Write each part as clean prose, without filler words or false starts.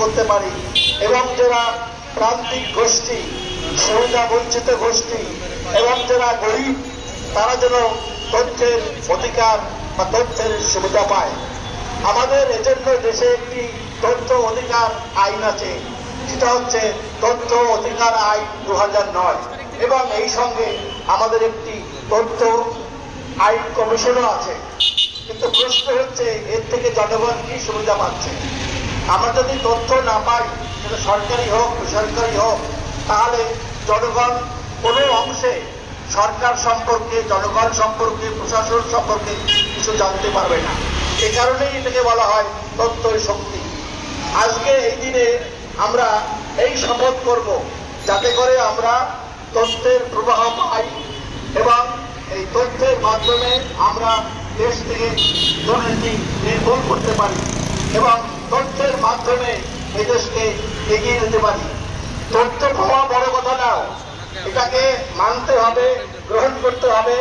করতে পারি এবং যারা প্রান্তিক গোষ্ঠী, সুবিধা বঞ্চিত গোষ্ঠী এবং যারা গরিব তারা যেন তথ্যের অধিকার বা তথ্যের সুবিধা পায়। আমাদের এজন্য দেশে একটি তথ্য অধিকার আইন আছে, সেটা হচ্ছে তথ্য অধিকার আইন 2009 এবং এই সঙ্গে আমাদের একটি তথ্য আইন কমিশনও আছে। কিন্তু প্রশ্ন হচ্ছে এর থেকে জনগণ কি সুবিধা পাচ্ছে? আমরা যদি তথ্য না পাই, সেটা সরকারি হোক বেসরকারি হোক, তাহলে জনগণ কোনো অংশে সরকার সম্পর্কে, জনগণ সম্পর্কে, প্রশাসন সম্পর্কে কিছু জানতে পারবে না। এই কারণেই এটাকে বলা হয় তথ্যের শক্তি। আজকে এই দিনে আমরা এই শপথ করব যাতে করে আমরা তথ্যের প্রবাহ পাই এবং এই তথ্যের মাধ্যমে আমরা দেশ থেকে দুর্নীতি নির্মূল করতে পারি এবং তথ্যের মাধ্যমে এই দেশকে এগিয়ে নিতে পারি। তথ্য পাওয়া বড় কথা না, এটাকে মানতে হবে, গ্রহণ করতে হবে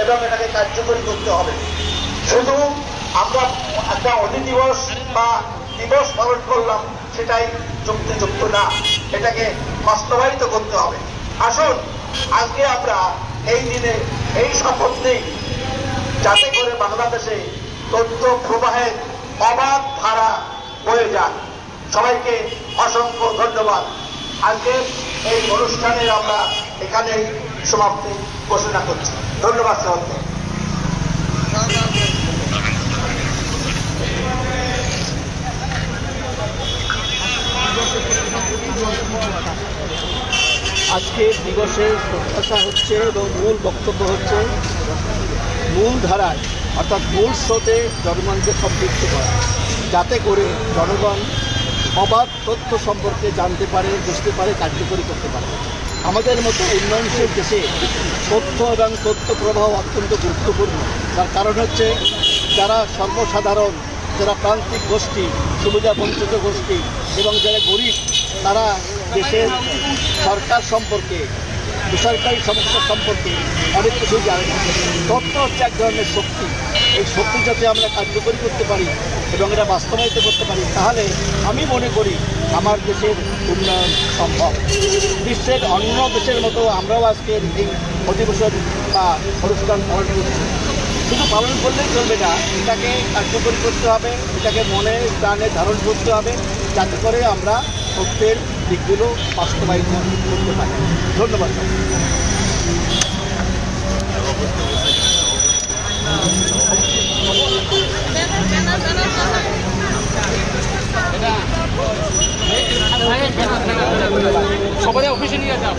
এবং এটাকে কার্যকরী করতে হবে। শুধু আমরা একটা অধিদিবস বা দিবস পালন করলাম সেটাই যুক্তিযুক্ত না, এটাকে বাস্তবায়িত করতে হবে। আসুন আজকে আমরা এই দিনে এই শপথ নিই যাতে করে বাংলাদেশে তথ্য প্রবাহের অবাধ ধারা বয়ে যাক। সবাইকে অসংখ্য ধন্যবাদ। আজকে এই অনুষ্ঠানের আমরা এখানেই সমাপ্তি ঘোষণা করছি। ধন্যবাদ সবাইকে। আজকে দিবসের প্রত্যাশা হচ্ছে এবং মূল বক্তব্য হচ্ছে মূল ধারায় অর্থাৎ মূল স্রোতে জনগণকে সম্পৃক্ত করা, যাতে করে জনগণ অবাধ তথ্য সম্পর্কে জানতে পারে, বুঝতে পারে, কার্যকরী করতে পারে। আমাদের মতো উন্নয়নশীল দেশে তথ্য এবং তথ্য প্রবাহ অত্যন্ত গুরুত্বপূর্ণ। তার কারণ হচ্ছে যারা সর্বসাধারণ, যারা প্রান্তিক গোষ্ঠী, সুবিধা বঞ্চিত গোষ্ঠী এবং যারা গরিব, তারা দেশের সরকার সম্পর্কে, বেসরকারি সমস্যা সম্পর্কে অনেক কিছু জানে না। তথ্য হচ্ছে এক ধরনের শক্তি। এই শক্তি যাতে আমরা কার্যকরী করতে পারি এবং এটা বাস্তবায়িত করতে পারি, তাহলে আমি মনে করি আমার দেশের উন্নয়ন সম্ভব। বিশ্বের অন্য দেশের মতো আমরাও আজকে এই অধিবেশন বা অনুষ্ঠান পালন করছি। শুধু পালন করলেই চলবে না, এটাকে কার্যকরী করতে হবে, এটাকে মনে প্রাণে ধারণ করতে হবে, যাতে করে আমরা তথ্যের দিকগুলো বাস্তবায়িত করতে পারি। ধন্যবাদ। সবাই অফিসে নিয়ে যাও।